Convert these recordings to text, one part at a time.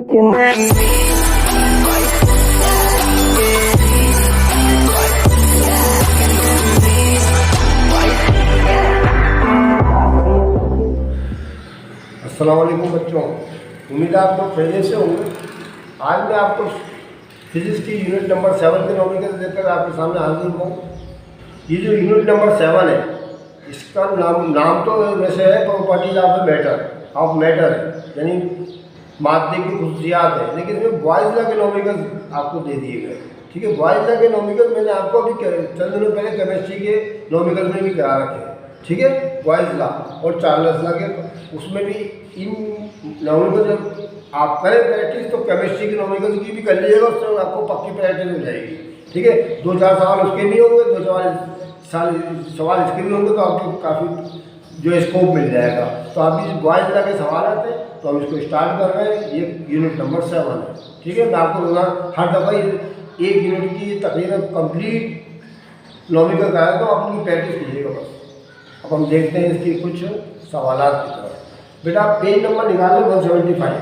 अस्सलामुअलैकुम बच्चों, उम्मीद है आप लोग खैरियत से होंगे। आज मैं आपको फिजिक्स की यूनिट नंबर 7 के नॉमिकल देकर आपके सामने हाजिर हूँ। ये जो यूनिट नंबर 7 है, इसका नाम तो वैसे है प्रॉपर्टीज ऑफ मैटर यानी मादे की खुसूसियात है, लेकिन इसमें बॉयज़ लॉ के नॉमिकल आपको दे दिए गए। ठीक है, बॉयज़ लॉ के नॉमिकल मैंने आपको अभी चंद दिनों पहले केमिस्ट्री के नॉमिकल में भी करा रखे हैं। ठीक है, बॉयज़ लॉ और चार्ल्स लॉ के, उसमें भी इन नॉमिकल जब आप करें प्रैक्टिस तो केमिस्ट्री की नॉमिकल की भी कर लीजिएगा, उससे आपको पक्की प्रैक्टिस हो जाएगी। ठीक है, 2-4 सवाल उसके भी होंगे, 2-4 सवाल इसके भी होंगे, तो आपको काफ़ी जो स्कोप मिल जाएगा। तो अभी बॉयज़ लॉ के सवाल आते हैं तो हम इसको स्टार्ट कर रहे हैं। ये यूनिट नंबर 7 है। ठीक है, मैं आपको हर दफ़ा एक यूनिट की तकरीबन कंप्लीट नॉमिकल कराया तो आप उनकी प्रैक्टिस कीजिएगा बस। अब हम देखते हैं इसकी कुछ सवालात की तरफ। बेटा पेज नंबर निकाल लो 175।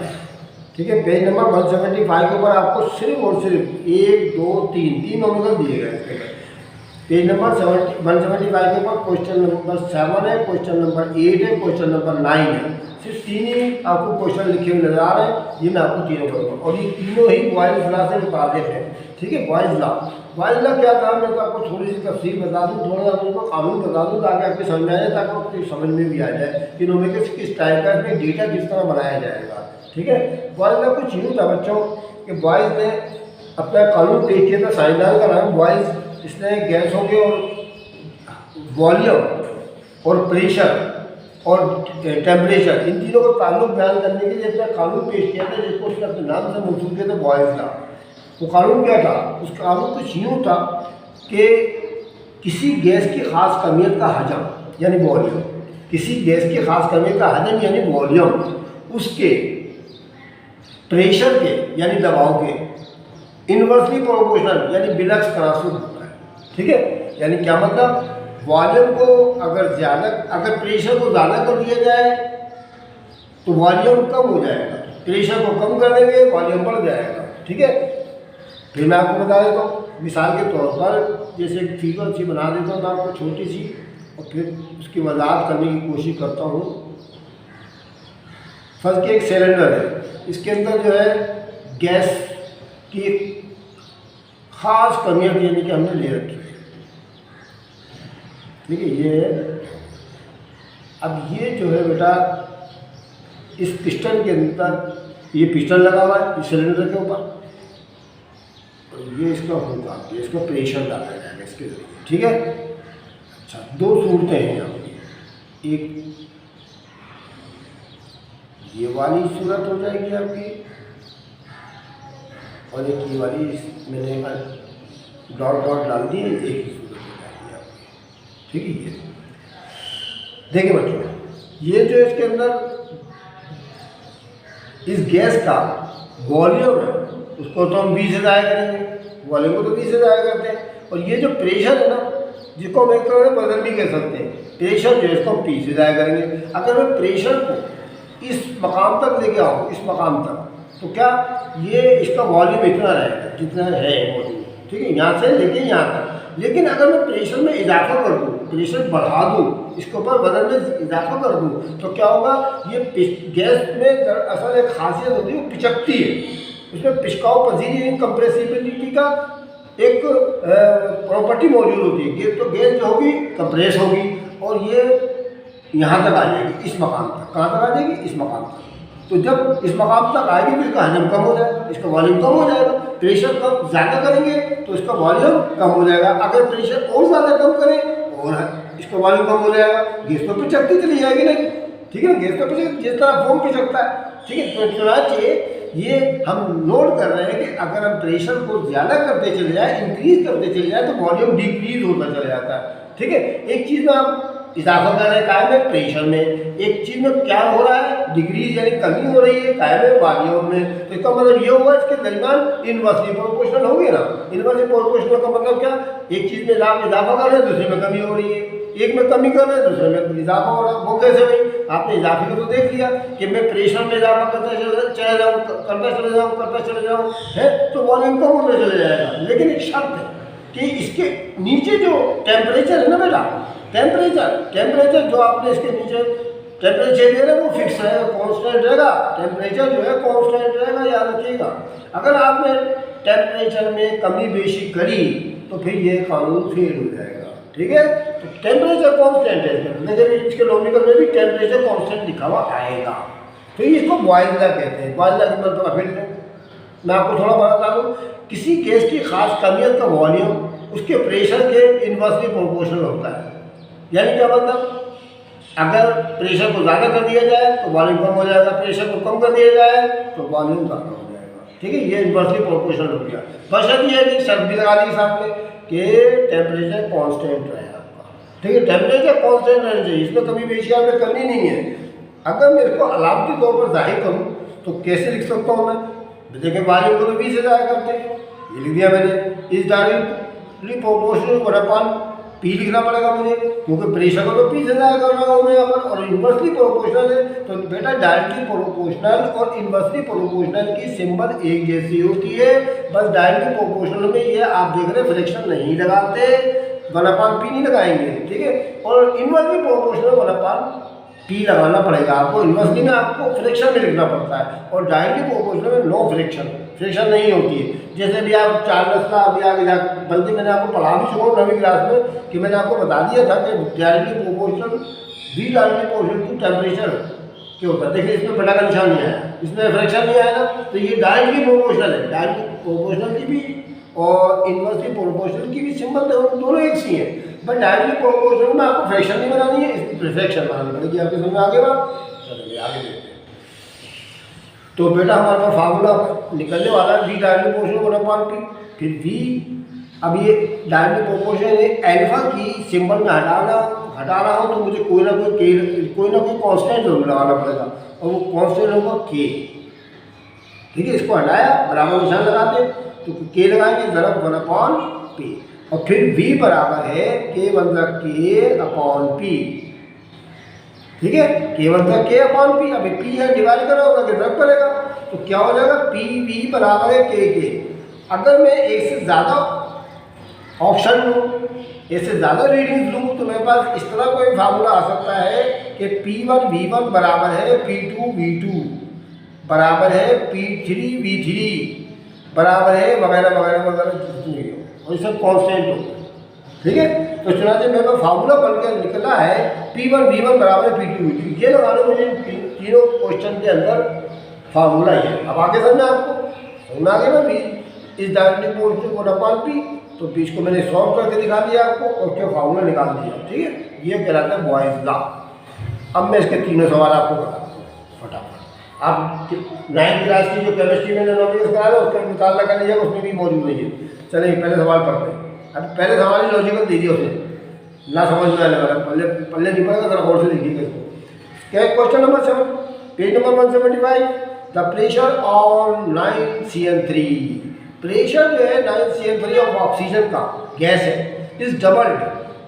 ठीक है, पेज नंबर 175 के ऊपर आपको सिर्फ और सिर्फ 1, 2, 3 नॉमिकल दिए गए इसके अंदर। पेज नंबर 175 के ऊपर क्वेश्चन नंबर 7 है, क्वेश्चन नंबर 8 है, क्वेश्चन नंबर 9 है। सिर्फ 3 ही आपको क्वेश्चन लिखे हुए नजर आ रहे हैं, ये मैं आपको तीनों करूँगा और ये तीनों ही बॉयज़ लॉ से मुताबिक है। ठीक है, बॉयज़ लॉ क्या था, मैं तो आपको थोड़ी सी तफसील बता दूँ, थोड़ा सा उनको कानून बता दूँ ताकि आपको समझ में आ जाए, ताकि आपको समझ में भी आ जाए कि नॉमिकल किस टाइप का, इसमें डेटा किस तरह बनाया जाएगा। ठीक है, बॉयज़ लॉ कुछ यूँ था बच्चों कि बॉयज़ ने अपना कानून पेश किया था, साइंसदान का नाम बॉयज़। इसने गैसों के और वॉल्यूम और प्रेशर और टेम्परेचर इन तीनों का ताल्लुक बयान करने के लिए अपना कानून पेश किया था, जिसको उसने अपने नाम से मंसूब किया था बॉयज़ लॉ। वो कानून क्या था? उस कानून कुछ यूँ था कि किसी गैस की ख़ास कमियत का हजम यानी वॉल्यूम, किसी गैस की ख़ास कमियत का हजम यानी वॉल्यूम उसके प्रेशर के यानी दबाव के इन्वर्सली प्रोपोर्शनल यानी बिलक्स तनासुब होता है। ठीक है, यानी क्या मतलब, वॉल्यूम को अगर प्रेशर को ज़्यादा कर दिया जाए तो वॉल्यूम कम हो जाएगा, प्रेशर को कम कर देंगे वॉल्यूम बढ़ जाएगा। ठीक है, फिर मैं आपको बता देता हूँ मिसाल के तौर पर, जैसे एक फिगर सी बना देता हूँ मैं आपको छोटी सी, और फिर उसकी वजाहत करने की कोशिश करता हूँ। फर्स्ट के एक सिलेंडर है, इसके अंदर जो है गैस की एक ख़ास कमियत यानी कि हमने ले रखी है। ठीक है, ये अब ये जो है बेटा इस पिस्टन के अंदर, ये पिस्टन लगा हुआ है इस सिलेंडर के ऊपर, और ये इसका होगा, ये इसका प्रेशर डाला जाएगा इसके जरिए। ठीक है, अच्छा 2 सूरतें हैं यहाँ पे, एक ये वाली सूरत हो जाएगी आपकी, और एक ये वाली मैंने डॉट डाल दी, एक ही सूरत हो जाएगी आपकी। ठीक है, ये देखिए बच्चों, ये जो इसके अंदर इस गैस का वॉल्यूम है उसको तो हम 20 से ज़ाया करेंगे, वॉल्यूम को तो 20 से ज़ाया करते हैं, और ये जो प्रेशर है ना, जिसको हम एक तरह से वजन भी कह सकते हैं, प्रेशर जो है इसको हम 30 से ज़ाया करेंगे। अगर मैं प्रेशर को इस मकाम तक लेके आऊँ, इस मकाम तक, तो क्या ये इसका वॉल्यूम इतना रहेगा जितना है वॉल्यूम। ठीक है, यहाँ से लेके यहाँ तक। लेकिन अगर मैं प्रेशर में इजाफा कर दूँ, प्रेशर बढ़ा दूँ, इसके ऊपर वजन में इजाफा कर दूँ, तो क्या होगा, ये गैस में दरअसल एक खासियत होती है, वो पिचकती है, उसमें पिचकाव पजीरी इनकम्प्रेसिबिलिटी का एक प्रॉपर्टी मौजूद होती है। तो गैस जो होगी कंप्रेस होगी और ये यहाँ तक आ जाएगी, इस मकाम तक। कहाँ तक आ जाएगी? इस मकाम तक। तो जब इस मकाम तक आएगी तो इसका हजम कम हो जाएगा, इसका वॉल्यूम कम हो जाएगा। प्रेशर कम ज़्यादा करेंगे तो इसका वॉल्यूम कम हो जाएगा, अगर प्रेशर और ज़्यादा कम करें और इसका वॉल्यूम कम हो जाएगा, गैस तो पिचकती चली जाएगी नहीं। ठीक है, गैस तो पिचक जिस तरह फोम पिचकता है। ठीक है, तो चुनाचे ये हम नोट कर रहे हैं कि अगर हम प्रेशर को ज़्यादा करते चले जाए, इंक्रीज करते चले जाए, तो वॉल्यूम डिक्रीज होता चला जाता है। ठीक है, एक चीज़ में हम इजाफा कर रहे हैं काय में, प्रेशर में, एक चीज़ में क्या हो रहा है, डिग्रीज यानी कमी हो रही है काय में, वॉल्यूम में। तो इसका मतलब ये हुआ इसके दरमियान इनवर्सली प्रोपोर्शनल हो गया ना। इनवर्सली प्रोपोर्शनल का मतलब क्या, एक चीज़ में इजाफा कर रहे हैं, दूसरे में कमी हो रही है। एक में कमी कर रहे हैं, दूसरे में इजाफा हो रहा है। वो कैसे भाई? आपने इजाफे को तो देख लिया कि मैं प्रेशर में इजाफा चले जाऊँ, करता चले जाऊँ है, तो वॉल्यूम कम होते चले जाएगा। लेकिन एक शर्त है कि इसके नीचे जो टेम्परेचर है ना बेटा, टेम्परेचर जो आपने इसके नीचे टेम्परेचर दे रहे हैं वो फिक्स है, कांस्टेंट रहेगा। टेम्परेचर जो है कांस्टेंट रहेगा, याद रखिएगा। अगर आपने टेम्परेचर में कमी बेशी करी तो फिर ये कानून फेल हो जाएगा, ठीक है। तो टेम्परेचर कांस्टेंट है, लेकिन इसके लॉजिकल में भी टेम्परेचर कांस्टेंट लिखा हुआ आएगा। तो इसको बॉयल लॉ कहते हैं। बॉयल लॉ के मतलब थोड़ा फिर मैं आपको थोड़ा बता दूँ, किसी गैस की खास कमियत का वॉल्यूम उसके प्रेशर के इन्वर्सली प्रोपोर्शनल होता है। यानी क्या मतलब, अगर प्रेशर को ज़्यादा कर दिया जाए तो वॉल्यूम कम हो जाएगा, प्रेशर को कम कर दिया जाए तो वॉल्यूम ज़्यादा हो जाएगा, ठीक है। ये इन्वर्सली प्रोपोर्शनल हो गया। बशर्त ये है कि शर्त भी लगा दी साथ में कि टेम्परेचर कांस्टेंट रहे आपका, ठीक है। टेम्परेचर कांस्टेंट रहना चाहिए, इसमें कभी बेशिया में करनी नहीं है। अगर मैं इसको अलामती तौर पर जाहिर करूँ तो कैसे लिख सकता हूँ मैं? देखिए वॉल्यूम को तो 20 से जाया करते हैं, ये लिख दिया मैंने। इस डायरेक्टली प्रोपोर्शनल को अपन पी लिखना पड़ेगा मुझे, क्योंकि प्रेशर को तो पी से जाया कर रहा हूँ मैं यहाँ पर, और इन्वर्सली प्रोपोर्शनल है। तो बेटा डायरेक्टली प्रोपोर्शनल और इन्वर्सली प्रोपोर्शनल की सिंबल एक जैसी होती है, बस डायरेक्टली प्रोपोर्शनल में ये आप देख रहे हैं फ्रैक्शन नहीं लगाते, 1/p नहीं लगाएंगे, ठीक है। और इन्वर्सली प्रोपोर्शनल 1/p लगाना पड़ेगा आपको। इन्वर्सली में आपको फ्रैक्शन में लिखना पड़ता है, और डायरेक्टली प्रोपोर्शनल में नो फ्रैक्शन नहीं होती है। जैसे भी आप चार्ल्स का अभी आगे जा, बल्कि मैंने आपको पढ़ा भी चुका हूँ 9वीं क्लास में कि मैंने आपको बता दिया था कि डायरेक्टली प्रोपोर्शनल भी डायरेक्टली प्रोपोर्शनल टू टेम्परेचर क्या होता है। देखिए इसमें बड़ा का निशान नहीं आया, इसमें फ्रैक्शन नहीं आया ना, तो ये डायरेक्टली प्रोपोर्शनल है। डायरेक्टली प्रोपोर्शनल की भी और इन्वर्सली प्रोपोर्शनल की भी सिंबल दोनों एक सी है, बट डायरेक्टली प्रोपोर्शनल में आपको फ्रैक्शन नहीं बनानी है, इसमें फ्रैक्शन बनानी पड़ेगी। आपके समझ में आगे बात? चलिए आगे देखते हैं। तो बेटा हमारे पास फार्मूला निकलने वाला है v डायरेक्टली प्रोपोर्शनल 1/p। फिर v, अब ये डायरेक्टली प्रोपोर्शनल है, एल्फा की सिंबल में हटा रहा हूँ तो मुझे कोई ना कोई कांस्टेंट जरूर लगाना पड़ेगा, और वो कांस्टेंट होगा k, ठीक है। इसको हटाया, बराबर निशान लगाते तो k लगाएंगे ज़रब 1/p, और फिर v बराबर है k/p, ठीक है। k/p। अभी p है डिवाइड करा होगा कि रब करेगा, तो क्या हो जाएगा pv बराबर है k। अगर मैं एक से ज़्यादा ऑप्शन लूँ, एक से ज़्यादा रीडिंग लूँ, तो मेरे पास इस तरह कोई फार्मूला आ सकता है कि p1 v1 बराबर है p2 v2 बराबर है p3 v3 बराबर है वगैरह वगैरह वगैरह, और ये सब कॉन्स्टेंट हो, ठीक है। तो चुनाचे मेरे पास फार्मूला बन के निकला है p1 v1 बराबर है p2 v2। ये लगा लो मुझे तीनों क्वेश्चन के अंदर फार्मूला है। अब आगे समझ में आपको समझ आगे ना भी इस डायरेक्टली प्रोपोर्शनल 1/p, तो बीच को मैंने सॉल्व करके दिखा दिया आपको, और क्या फार्मूला निकाल दिया, ठीक है। ये कहलाता है बॉयज लॉ। अब मैं इसके तीनों सवाल आपको बताता हूँ फटाफट। आप 9वीं क्लास की जो केमिस्ट्री में नॉलेज करा लो उसका मुताला कर लीजिएगा, उसमें भी मौजूद नहीं है। चलिए पहले सवाल पढ़ते हैं। अब पहले सवाल ही लॉजिकल दीजिए, उसे ना समझ में आने वाला, पल्ले नहीं पड़ेगा, जरा गौर से देखिएगा इसको। क्या question number 7, page number 175। The pressure on 9CN3, pressure जो है 9CN3 ऑफ ऑक्सीजन का गैस है, is doubled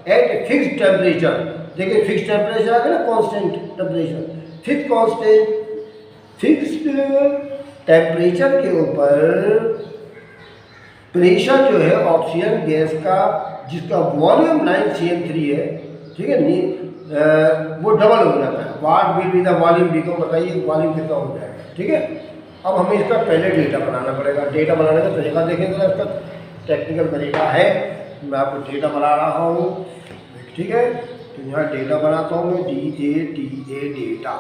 at fixed temperature. देखिए फिक्स्ड टेम्परेचर आ गया ना, कांस्टेंट टेम्परेचर। फिक्स्ड टेम्परेचर के ऊपर प्रेशर जो है ऑक्सीजन गैस का, जिसका वॉल्यूम 9CN3 है, ठीक है, वो डबल हो जाता है। What will be the volume D को बताइए, वॉल्यूम कितना हो जाएगा, ठीक है। अब हमें इसका पहले डेटा बनाना पड़ेगा। डेटा बनाने का तरीका देखेंगे, इसका टेक्निकल तरीका है, मैं आपको डेटा बना रहा हूँ, ठीक है। तो यहाँ डेटा बनाता हूँ मैं, DATA डेटा,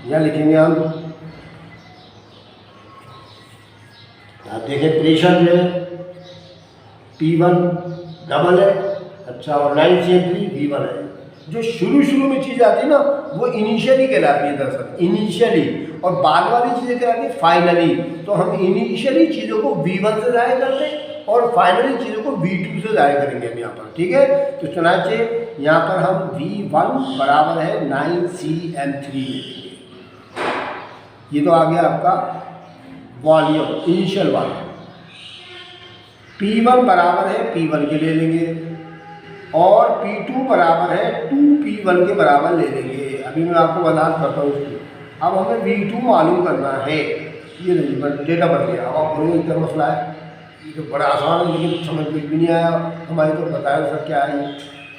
यहाँ लिखेंगे हम। आप देखें प्रेशर जो है P1 डबल है, अच्छा, और 9CN3 V1 है। जो शुरू में चीज़ आती है ना वो इनिशियली कहलाती है, दरअसल इनिशियली, और बाद वाली चीज़ें कहलाती है फाइनली। तो हम इनिशियली चीज़ों को V1 से ज़ाहिर करते हैं और फाइनली चीज़ों को V2 से ज़ाहिर करेंगे हम यहाँ पर, ठीक है। तो चुनाचे यहाँ पर हम V1 बराबर है 9CN3 लेंगे। ये तो आ गया आपका वॉल्यूम, इनिशियल वॉल्यूम। P1 बराबर है P1 के ले लेंगे, और P2 बराबर है 2P1 के बराबर ले लेंगे। अभी मैं आपको वजाहत करता हूँ उसकी। अब हमें V2 मालूम करना है। ये डेटा बन गया। अब आप बोलोगे क्या मसला है, ये तो बड़ा आसान है, लेकिन समझ में भी नहीं आया हमारे तो बताया सर क्या है।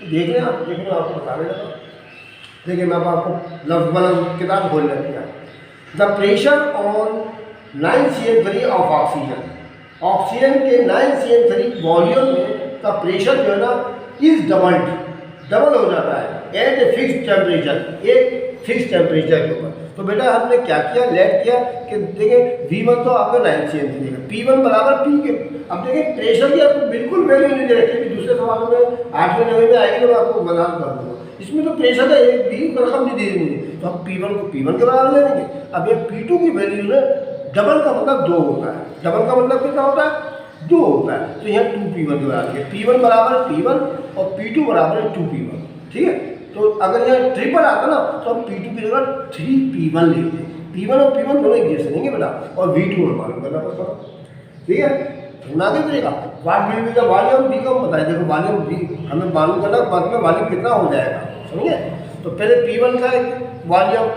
तो देख लें आपको बताने लगा। देखिए मैं आपको लफ्ज़ बलफ्ज़ किताब खोल लेती है। The pressure on 9CN3 of oxygen, oxygen के 9CN3 वॉल्यूम में का प्रेशर जो है ना इज डबल हो जाता है एट ए फिक्स टेम्परेचर, एक फिक्स टेम्परेचर के ऊपर। तो बेटा हमने क्या किया, लेट किया कि देखें V1 तो आपका 9CN3 है, P1 बराबर P के। अब देखें प्रेशर की आपको बिल्कुल वैल्यू नहीं दे रखी। दूसरे सवालों में 8वें 9वें में आएगी तो मैं आपको वजाहत कर दूँगा। इसमें तो प्रेशर का एक भी रकम नहीं दी मुझे, तो हम P1 को P1 के बराबर ले लेंगे। अब ये P2 की वैल्यू ना डबल का मतलब 2 होता है, डबल का मतलब कितना होता है 2 होता है। तो यहाँ 2P1 के बराबर है, P1 बराबर P1 और P2 बराबर 2P1। ठीक है, तो अगर यहाँ ट्रिपल आता ना तो हम P2 की जगह 3P1 लेते हैं। P1 और P1 दोनों एक जैसे नहीं बेटा, और V2 में मालूम करना पड़ता है। ठीक है, सुना के मिलेगा what will be the volume B का बताइए। देखो वॉल्यूम बी हमें मालूम करना, बाद में वॉल्यूम कितना हो जाएगा, समझिए। तो पहले P1 का वॉल्यूम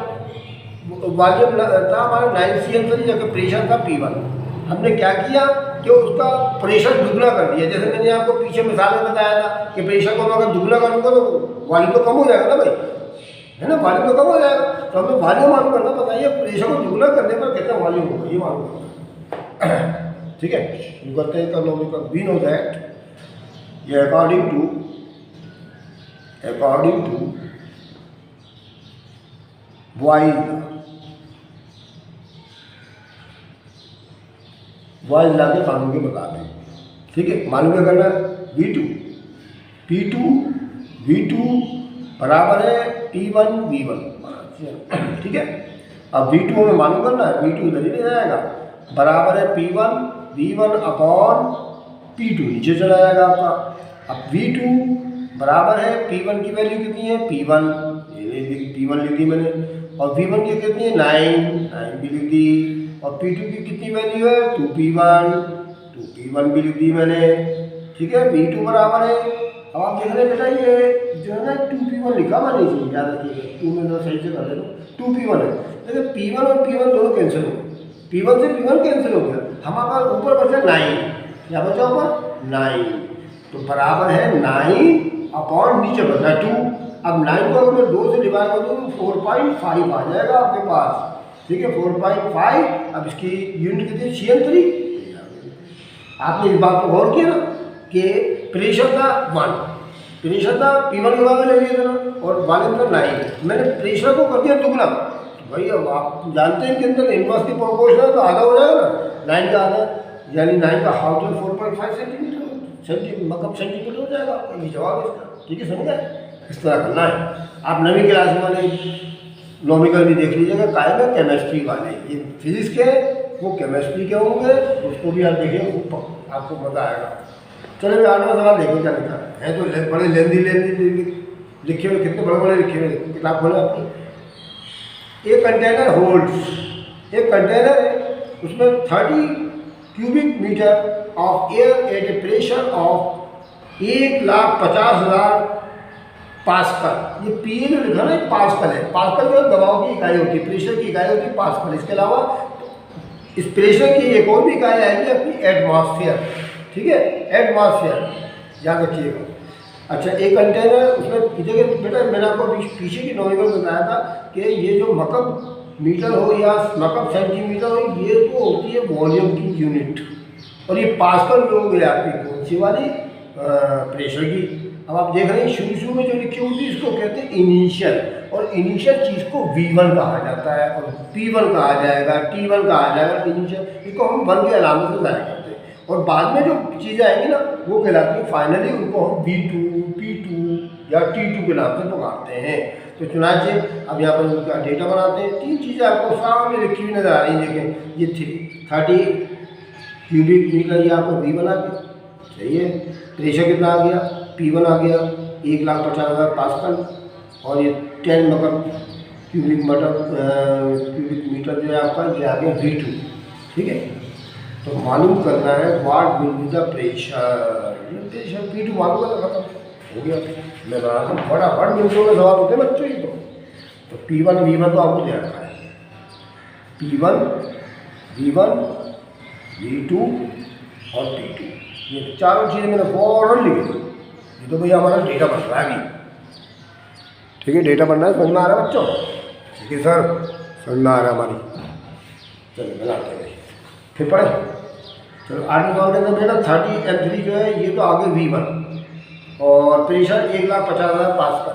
था हमारा 9CN3, जबकि प्रेशर था P1। हमने क्या किया कि उसका प्रेशर दुगना कर दिया। जैसे मैंने आपको पीछे मिसाल में बताया था कि प्रेशर को अगर दुगना करूँगा तो वॉल्यूम तो कम हो जाएगा ना भाई, है ना, वॉल्यूम तो कम हो जाएगा। तो हमें वॉल्यूम मालूम करना, बताइए प्रेशर को दुगना करने पर कितना वॉल्यूम होगा, ये मालूम करना। ठीक है, शुरू करते हैं इकोनॉमिकल। वी नो दैट ये अकॉर्डिंग टू बॉयज ला के कानून के मुताबिक। ठीक है, मालूम क्या करना है, V2 बराबर है P1 V1। ठीक है, अब V2 हमें मालूम करना है, V2 इधर ही ले जाएगा, बराबर है P1 V1 अपॉन P2 नीचे चला जाएगा आपका। अब V2 बराबर है P1 की वैल्यू कितनी है P1, ये P1 लिख दी मैंने, और V1 की कितनी है 9 भी लिख दी, और P2 की कितनी वैल्यू है 2P1 भी लिख दी मैंने। ठीक है, V2 बराबर है, अब आप देख रहे हैं बेटा ये जो है ना 2P1 लिखा हुआ नहीं चाहिए, याद रखिएगा, 2 में सही से कर दे दो 2P1 है। देखिए P1 और P1 दोनों कैंसिल हो गए, P1 से P1 कैंसिल हो गया, हमारे ऊपर बचा 9, क्या बचा ऊपर 9, तो बराबर है 9 अपॉन नीचे बचा 2। अब 9 को अगर मैं 2 से डिवाइड कर दूँ तो 4.5 आ जाएगा आपके पास। ठीक है, 4.5। अब इसकी यूनिट कितनी है CN3। आपने इस बात पर गौर किया ना कि प्रेशर था 1, प्रेशर था P1 के बराबर ले लिया था ना, और वॉल्यूम था 9, मैंने प्रेशर को कर दिया दुगना। तो भाई अब आप जानते हैं कि अंदर इनवर्स की प्रोपोर्शन है तो आधा हो जाएगा ना, 9 का आधा, यानी 9 का हाफ जो 4.5 सेंटीमीटर हो जाएगा। ये जवाब है इसका। ठीक है, समझ गए, इस तरह करना है। आप नवीं क्लास वाले नॉमिकल भी देख लीजिएगा, कायम है केमिस्ट्री वाले, ये फिजिक्स के वो केमिस्ट्री के होंगे, उसको भी आप देखिए, आपको मजा आएगा। चलिए मैं 8वां सवाल देखो क्या लिखा है। तो बड़े लेंदी लिखे हुए, कितने बड़े बड़े लिखे हुए, किताब खोले आपकी। एक कंटेनर होल्ड्स, एक कंटेनर है उसमें 30 cubic metre of air at a pressure of 1,50,000 pascal. ये पी जो लिखा ना पास्कल है, पास्कल जो दबाव की इकाई होती है, प्रेशर की इकाई होती है पास्कल। इसके अलावा इस प्रेशर की एक और भी इकाई आएगी अपनी एटमॉस्फेयर। ठीक है, एटमॉस्फेयर याद रखिएगा। अच्छा, एक कंटेनर उसमें देखिए बेटा, मैंने आपको पीछे की नॉमिकल में बताया था कि ये जो मकब मीटर हो या मकब सेंटीमीटर हो, ये तो होती है वॉल्यूम की यूनिट, और ये पास्कल जो हो गई आपकी कौन सी वाली प्रेशर की। अब आप देख रहे हैं शुरू में जो लिखी होती है इसको कहते हैं इनिशियल, और इनिशियल चीज़ को V1 कहा जाता है, और P1 कहा जाएगा, T1 कहा जाएगा। इनिशियल इसको हम 1 के अलामत से जाया करते हैं, और बाद में जो चीज़ें आएंगी ना वो कहलाती है फाइनली, उनको हम V2 P2 या T2 के नाम से पुकारते हैं। तो चुनाचे अब यहाँ पर उनका डेटा बनाते हैं। 3 चीज़ें आपको सामने लिखी हुई नजर आ रही है, देखें ये 30 क्यूबिक मीटर, ये आपको V1 आ गया, सही है। प्रेशर कितना आ गया P1 आ गया 1,50,000 पास्कल, और ये 10 मतलब क्यूबिक मीटर जो है आपका ये आ गया V2। ठीक है, तो मालूम करना है what will be the pressure, pressure P2 मालूम करना खत्म। हो गया। मैं बनाता हूँ फटाफट मिनटों में सवाल होते हैं बच्चों ही तो P1 V1 तो आपको दे रखा है, P1 V1 V2 और P2, ये चारों चीज़ें मैंने फौरन लिख दी। ये तो भैया हमारा डेटा बन रहा है अभी, ठीक है, डेटा बनना है, समझ में आ रहा है बच्चों? ठीक है सर, समझ में आ रहा है हमारी। चलो बनाते हैं, फिर पढ़े। चलो 8वें सवाल के अंदर बेटा 30 M3 जो है ये तो आगे V1 और प्रेशर 1,50,000 पास्कल,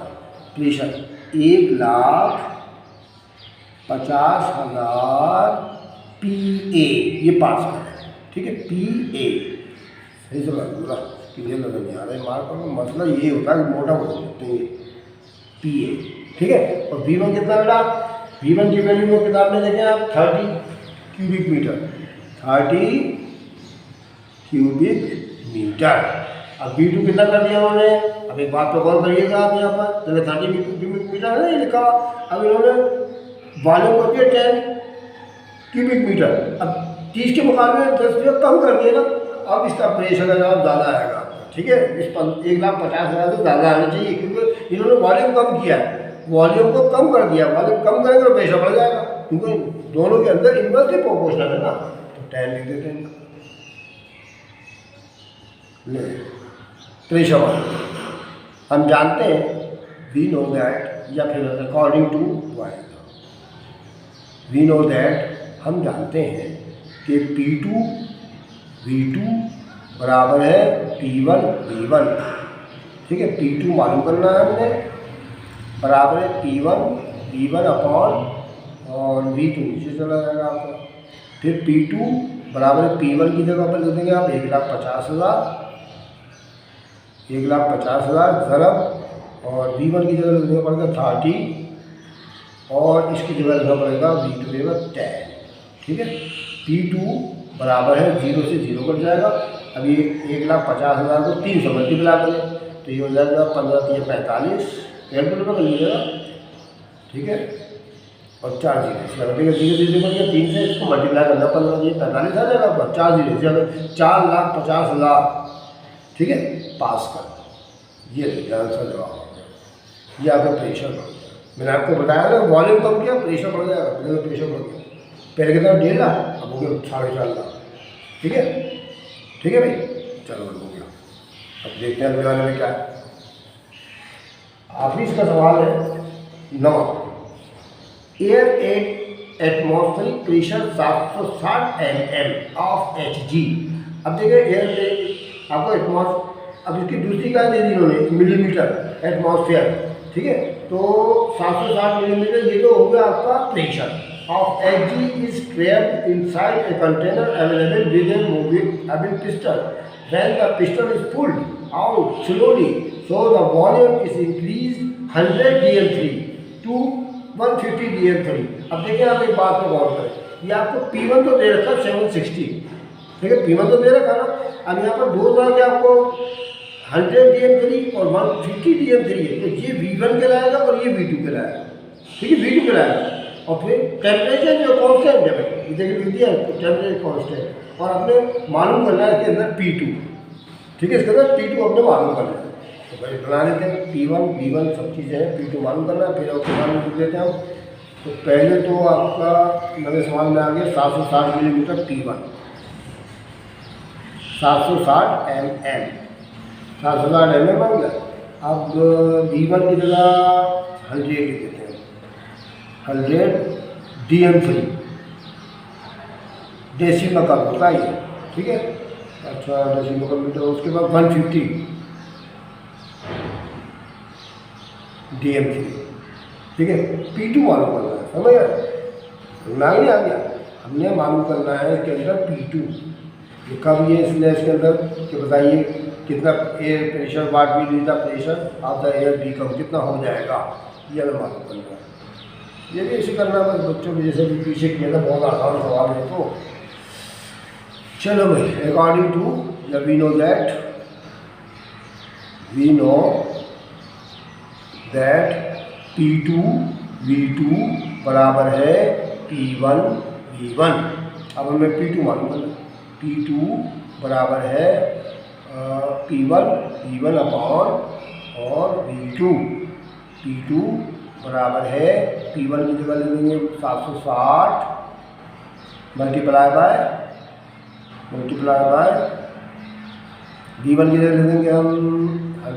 प्रेशर 1,50,000 PA ये पास्कल है, ठीक है, PA सही से बोला, क्लियर नजर नहीं आ रहा है मार्क पर, मसला ये होता है मोटा बोल सकते हैं PA, ठीक है। और V1 कितना बेटा, V1 की वैल्यू में किताब में देखें आप 30 क्यूबिक मीटर, 30 क्यूबिक मीटर। अब V2 कितना कर दिया उन्होंने, अब एक बात तो गौर करिएगा आप यहाँ पर, जैसे 30 क्यूबिक मीटर है ना लिखा, अब इन्होंने वॉल्यूम कर दिया 10 क्यूबिक मीटर, अब 30 के मुकाबले 10 कम कर दिया ना, अब इसका प्रेशर ज़्यादा आएगा, ठीक है, इस 1,50,000 से ज़्यादा आना चाहिए, क्योंकि इन्होंने वॉल्यूम कम किया है, वॉल्यूम को कम कर दिया, वॉल्यूम कम करेंगे तो प्रेशर बढ़ जाएगा, क्योंकि दोनों के अंदर इन्वर्सली प्रोपोर्शनल है ना, तो 10 लिख देते हैं। प्रेशर हम जानते हैं वी नो दैट, या फिर according to we know that, हम जानते हैं कि P2 V2 बराबर है P1 V1, ठीक है, P2 मालूम करना है हमने, बराबर है P1 V1 अपॉन और V2 नीचे चला जाएगा आपका, फिर P2 बराबर है P1 की जगह पर लिख देंगे आप 1,50,000 ज़रब, और V1 की जगह लिखना पड़ेगा 30 और इसकी जगह लिखना पड़ेगा V2 देगा 10, ठीक है। P2 बराबर है 0 से 0 कट जाएगा, अब ये 1,50,000 को 3 से मल्टीप्लाई करें तो ये हो जाएगा 15 3 45, कैलकुलेटर कर लीजिएगा, ठीक है, और 4 जीरो इसका लगेगा 0 बन गया, 3 से इसको मल्टीप्लाई करना 15 ये 45 आ जाएगा आपका, 4 जीरो से 4,50,000, ठीक है, पास कर, ये आंसर जवाब हो गया। ये आपका प्रेशर बढ़ गया, मैंने आपको बताया ना वॉल्यूम कम किया प्रेशर बढ़ जाएगा, प्रेशर बढ़ गया, पहले कितना 1.5 लाख, अब हो गया 4.5 लाख, ठीक है, ठीक है भाई, चलो हो गया। अब देखते हैं अगले वाले में क्या है, आखिरी इसका सवाल है 9, air atmospheric pressure 760 mm of Hg। अब देखिए एयर आपको एटमॉस्फेयर, अब इसकी दूसरी क्या दे दी इन्होंने मिलीमीटर एटमॉस्फेयर, ठीक है, तो 760 मिलीमीटर ये तो हो गया आपका pressure of Hg is trapped inside a container available with a moving piston, when the piston is pulled out slowly so the volume is increase 100 dm3 to 150 dm3। अब देखिए आप एक बात को गौर करें, ये आपको P1 तो दे रखा 760, ठीक है, P1 तो दे रखा ना, अब यहाँ पर दो तरह के आपको 100 dm3 और 150 dm3 है, तो ये V1 कहलाएगा और ये V2 कहलाएगा, ठीक है, V2 कहलाएगा। और फिर टेम्परेचर जो कांस्टेंट है भाई, देखिए लिख दिया टेम्परेचर कांस्टेंट, और अपने मालूम करना है इसके अंदर P2, ठीक है, इसके अंदर P2 अपने मालूम करना है, तो भाई बना लेते हैं P1 V1 सब चीज़ें हैं, P2 मालूम करना है, फिर उसके बाद लिख देते हैं हम। तो पहले तो आपका मेरे सवाल में आ गया 760 मिलीमीटर P1, 760 mm, 760 mm बन गया। अब V1 की जगह 100 लिख देते हैं, 100 dm3 डेसिमल का होता है, ठीक है, अच्छा डेसिमल मीटर, उसके बाद 150 dm3, ठीक है, P2 मालूम करना है, समझ गए ना, नहीं आ गया, हमने मालूम करना है इसके अंदर P2 लिखा भी है, इसलिए इसके अंदर कि बताइए कितना एयर प्रेशर वाट भी लीजिए pressure of the air become कितना हो जाएगा, ये हमें मालूम करना है। ये भी ऐसे करना बस बच्चों को जैसे भी पीछे किया था, बहुत आसान सवाल है। तो चलो भाई, according to we know that P2 V2 बराबर है P1 V1। अब हमें P2 मालूम करना, P2 बराबर है P1 V1 अपॉन और V2 P2 बराबर है P1 की जगह ले लेंगे 760 मल्टीप्लाई बाय V1 की जगह ले लेंगे हम 100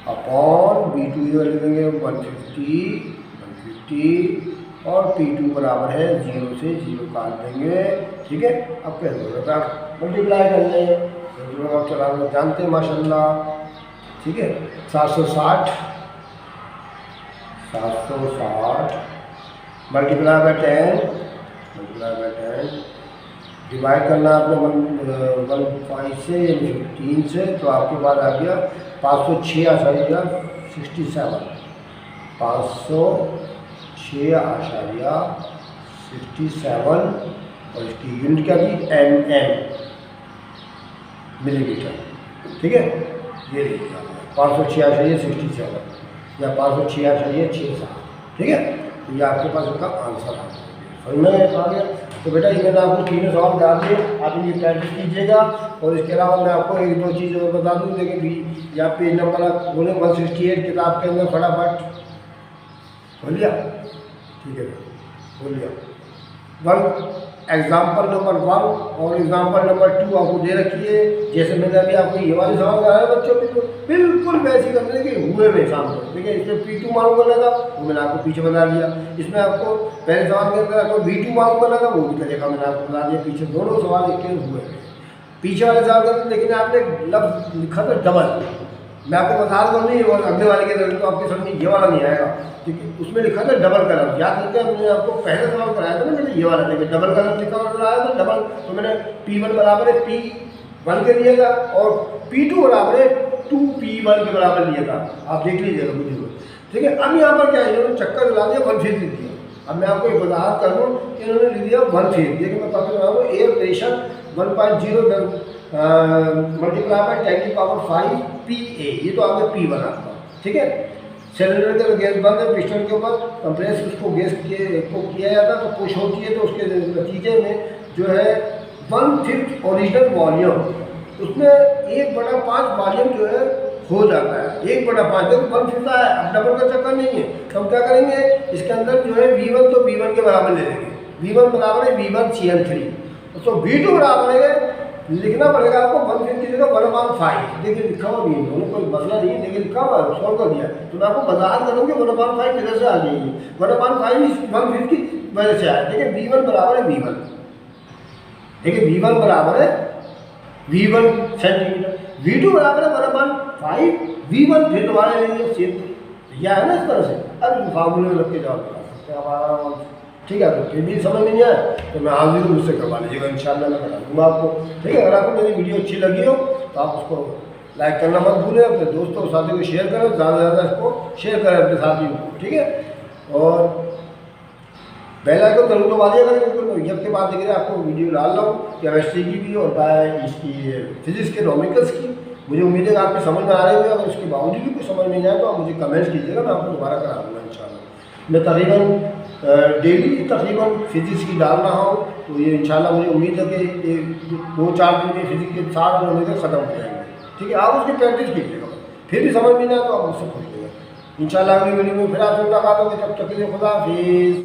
अपॉन V2 की जगह ले लेंगे 150 और P2 बराबर है 0 से 0 काट देंगे। ठीक है, अब कैलकुलेटर आप मल्टीप्लाई कर लें, आप चलाना जानते हैं माशाल्लाह। ठीक है, 760 मल्टीप्लाई बाय 10 डिवाइड करना आपने 1.5 से 15 से, तो आपके पास आ गया 506.67 और इसकी यूनिट क्या थी mm मिलीमीटर। ठीक है, ये देखिए 566.67 या 566.67। ठीक है, तो ये आपके पास उसका आंसर आ गया। समझ में आ गया? तो बेटा ये मैंने आपको तीनों सवाल बता दिए, आप इनकी प्रैक्टिस कीजिएगा। और इसके अलावा मैं आपको एक दो चीज़ और बता दूँ, देखिए भी या पेज नंबर आप बोले 168 किताब के अंदर फटाफट बोल लिया। ठीक है, बोल लिया। एग्जाम्पल नंबर 1 और एग्जाम्पल नंबर 2 आपको दे रखी है। जैसे मैंने अभी आपको ये वाले सवाल कराया बच्चों, बिल्कुल वैसी करने के हुए में सामने। ठीक है, इसमें P2 मालूम करना था, वो मैंने आपको पीछे बता दिया। इसमें आपको पहले सवाल के अंदर आपको V2 मालूम करना था, वो भी तरीका मैंने आपको बता दिया। पीछे दोनों सवाल एक हुए हैं। पीछे वाले सवाल के अंदर लेकिन आपने लफ्ज लिखा था डबल। मैं आपको बता रहा हूँ नहीं, और अगले वाले के अंदर तो आपके समझ ये वाला नहीं आएगा। ठीक है, उसमें लिखा था डबल कलम। याद करके हमने आपको पहले सवाल कराया था ना, मैंने ये वाला देखिए डबल कलम लिखा हुआ आया था डबल। तो मैंने P1 बराबर है P1 के लिए था और P2 बराबर है 2P1 के बराबर लिया था। आप देख लीजिएगा वीडियो। ठीक है, अब यहाँ पर क्या है, इन्होंने चक्कर दिला दिया, 1 फेज लिख दिया। अब मैं आपको एक वजाहत कर दूँ कि इन्होंने लिख दिया 1 फेज। देखिए मैं पता लगा air pressure 1.0 multiply by 10⁵ PA, ये तो आपने P1 आपका। ठीक है, सिलेंडर का गैस बंद है, पिस्टन के ऊपर कंप्रेस उसको गैस को किया जाता है, तो पुश होती है, तो उसके नतीजे में जो है 1/5 ओरिजिनल वॉल्यूम, उसमें 1/5 वॉल्यूम जो है हो जाता है। 1/5 देखो 1/5 है, अब डबल का चक्कर नहीं है। तो हम क्या करेंगे, इसके अंदर जो है V1 तो V1 के बराबर ले लेंगे। V1 बराबर है V1 CM3, तो V2 बराबर है, लिखना पड़ेगा आपको 1/5 की जगह 1/5। देखिए लिखा हुआ नहीं है, दोनों कोई मसला नहीं है, देखिए लिखा हुआ है, सॉल्व कर दिया। तो मैं आपको वजाहत करूँगी 1/5 किधर से आ जाएगी। 1/5 इस 1/5 की वजह से आया। देखिए V1 बराबर है V1, देखिए V1 बराबर है V1 सेंटीमीटर, V2 बराबर है 1/5 V1। फिर दोबारा लेंगे सेम यह है ना, इस तरह से अब फार्मूले में रख के जवाब बता सकते हैं आप। ठीक है, तो फिर भी समझ में नहीं आया तो मैं हाजिर हूँ, मुझसे करवा लीजिएगा, इंशाल्लाह मैं करा दूँगा आपको। ठीक है, अगर आपको मेरी वीडियो अच्छी लगी हो तो आप उसको लाइक करना मत भूलें, अपने दोस्तों और साथियों को शेयर करें, ज़्यादा से ज़्यादा इसको शेयर करें अपने साथियों को। ठीक है, और बेल आइकन जरूर दबा दिया करें, क्योंकि जब के बाद देखिए आपको वीडियो डाल रहा हूँ केमिस्ट्री की भी और इसकी फिजिक्स के नॉमिकल्स की। मुझे उम्मीद है कि आपकी समझ में आ रही होगी। अगर उसके बावजूद भी कुछ समझ नहीं आए तो आप मुझे कमेंट्स कीजिएगा, मैं आपको दोबारा करा दूँगा इंशाल्लाह। मैं तकरीबन डेली तकरीबन फिजिक्स की डाल रहा हूँ, तो ये इंशाल्लाह मुझे उम्मीद है कि 2-4 दिन में फिजिक्स के 7 नॉमिकल ख़त्म हो जाएंगे। ठीक है, आप उसकी प्रैक्टिस कीजिएगा, फिर भी समझ में नहीं आए तो आप मुझसे पूछिएगा। इंशाल्लाह अगली वीडियो में फिर आपसे मुलाकात होगी, तब तक के लिए खुदा हाफिज़।